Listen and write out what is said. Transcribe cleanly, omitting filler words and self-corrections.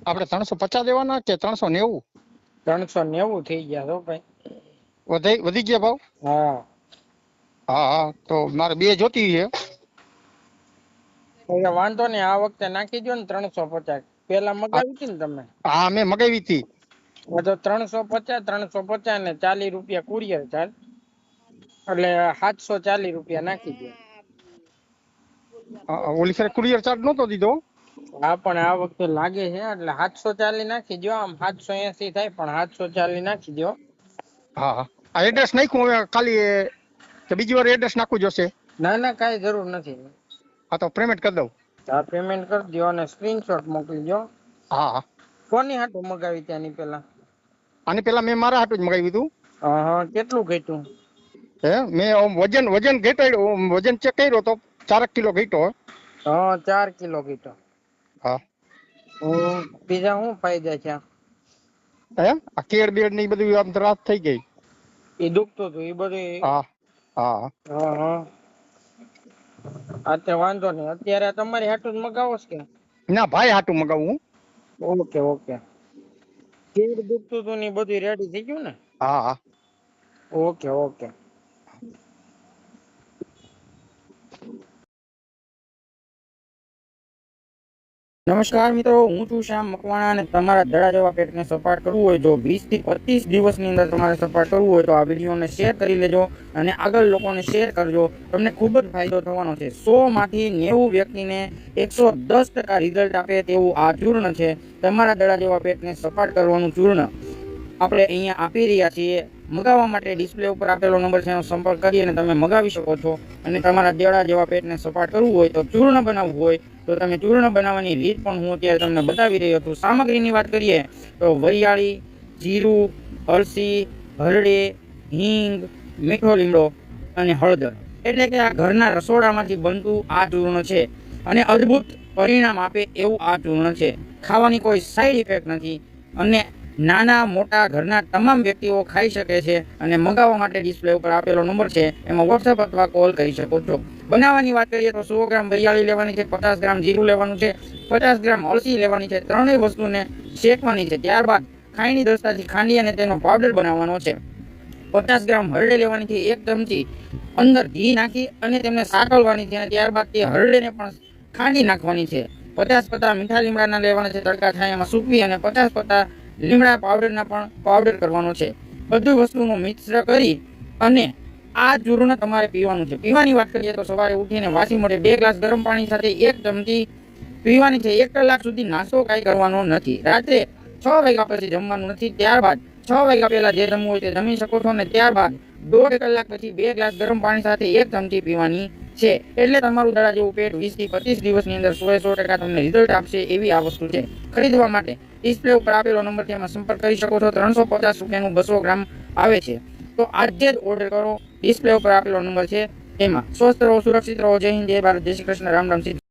આપણે 350 દેવાના કે 390? 390 થઈ ગયા છો ભાઈ. વધી ગયા ભાવ? હા હા હા, તો મારે 2 જોતી છે. એટલે વાંધો નહીં, આ વખતે નાખી દો ને 350. પેલા મગાવી હતી ને તમે? હા, મેં મગાવી હતી. તો 350 ને 40 રૂપિયા કુરિયર ચાર્જ, એટલે 740 રૂપિયા નાખી દો. ઓલી ફેર કુરિયર ચાર્જ નતો દીધો. હા પણ આ વખતે લાગે છે એટલે 740 નાખી દો. આમ 780 થાય પણ 740 નાખી દો. હા હા, આ એડ્રેસ નાખ્યું હવે ખાલી કે બીજી વાર એડ્રેસ નાખવું જોશે? ના ના, કાંઈ જરૂર નથી. હા, તો પેમેન્ટ કરી દઉં. હા, પેમેન્ટ કરી દો અને સ્ક્રીનશોટ મોકલી દો. હા હા. કોની હાટું મગાવી ત્યાંની પેલા? આની પેલા મેં મારા હાટું જ મગાવ્યું હતું. હા, કેટલું ઘટ્યું? હે, મેં વજન ઘટાડ્યું, વજન ચેક કર્યો તો 4 કિલો ઘટ્યો. હા, 4 કિલો ઘટ્યો. હા. બીજા શું ફાયદા છે? હે, આ કેળ બેડ ને બધું આમ રાત થઈ ગઈ. એ દુખતું હતું એ બધું? હા હા. હા હા. અત્યારે વાંધો નહીં, અત્યારે તમારી હાટું જ મગાવો છે કે? ના, ભાઈ હાટું મગાવું. Okay okay. કેળ દુખતું હતું ને બધું રેડી થઈ ગયું ને? હા હા. Okay okay. નમસ્કાર મિત્રો, હું છું શ્યામ મકવાણા અને તમારા દડા જેવા પેટને સપાટ કરવું હોય, જો 20 થી 25 દિવસની અંદર તમારે સપાટ કરવું હોય તો આ વિડીયોને શેર કરી લેજો અને આગળ લોકોને શેર કરજો. તમને ખૂબ જ ફાયદો થવાનો છે. 100 માંથી 90 વ્યક્તિને 110% રિઝલ્ટ આપે તેવું આ ચૂર્ણ છે. તમારા દડા જેવા પેટને સપાટ કરવાનું ચૂર્ણ આપણે અહીંયા આપી રહ્યા છીએ. મગાવવા માટે ડિસ્પ્લે ઉપર આપેલો નંબર છે, એનો સંપર્ક કરી અને તમે મગાવી શકો છો. અને તમારા દડા જેવા પેટને સપાટ કરવું હોય તો ચૂર્ણ બનાવવું હોય તો તમે ચૂર્ણ બનાવવાની રીત પણ હું અત્યારે તમને બતાવી રહ્યો છું. સામગ્રીની વાત કરીએ તો વરિયાળી, જીરું, અળસી, હરડે, હિંગ, મીઠો લીમડો અને હળદર, એટલે કે આ ઘરના રસોડામાંથી બનતું આ ચૂર્ણ છે અને અદ્ભુત પરિણામ આપે એવું આ ચૂર્ણ છે. ખાવાની કોઈ સાઈડ ઇફેક્ટ નથી અને નાના મોટા ઘરના તમામ વ્યક્તિઓ ખાઈ શકે છે. અને મગાવવા માટે ડિસ્પ્લે ઉપર આપેલો નંબર છે, એમાં વોટ્સઅપ અથવા કોલ કરી શકો છો. બનાવવાની વાત કરીએ તો 100 ગ્રામ વરિયાળી લેવાની છે, 50 ગ્રામ જીરું લેવાનું છે, 50 ગ્રામ અળસી લેવાની છે. ત્રણેય વસ્તુને શેકવાની છે. ત્યારબાદ ખાયણી દસ્તાથી ખાંડી અને તેનો પાવડર બનાવવાનો છે. 50 ગ્રામ હરડે લેવાની છે, 1 ચમચી અંદર ઘી નાખી અને તેમને સાકળવાની છે અને ત્યારબાદ તે હરડેને પણ ખાંડી નાખવાની છે. 50 પત્તા મીઠા લીમડાના લેવાના છે, તડકા છાયામાં સૂકવી અને 50 પત્તા લીમડા પાવડરના પણ પાવડર કરવાનો છે. બધી વસ્તુનું મિશ્ર કરી અને આ ચૂર્ણ તમારે પીવાનું છે. પીવાની વાત કરીએ તો સવારે ઉઠીને વાસી મોઢે 2 ગ્લાસ ગરમ પાણી સાથે 1 ચમચી પીવાની છે. 1 કલાક સુધી નાસ્તો કાંઈ કરવાનો નથી. રાત્રે 6 વાગ્યા પછી જમવાનું નથી. ત્યારબાદ 6 વાગ્યા પહેલા જે જમવું હોય તે જમી શકો છો અને ત્યારબાદ 1.5 કલાક પછી 2 ગ્લાસ ગરમ પાણી સાથે 1 ચમચી પીવાની છે. એટલે તમારું દડા જેવું પેટ 20 થી 25 દિવસની અંદર 100% તમને રિઝલ્ટ આપશે એવી આ વસ્તુ છે. ખરીદવા માટે ડિસ્પ્લે ઉપર આપેલો નંબર છે, એમાં સંપર્ક કરી શકો છો. 350 રૂપિયાનું 200 ગ્રામ આવે છે. તો આજે જ ઓર્ડર કરો. ડિસ્પ્લે ઉપર આપેલો નંબર છે એમાં. સ્વસ્થ રહો, સુરક્ષિત રહો. જય હિન્દ, જય ભારત, જય શ્રી કૃષ્ણ, રામ રામ, સીતા.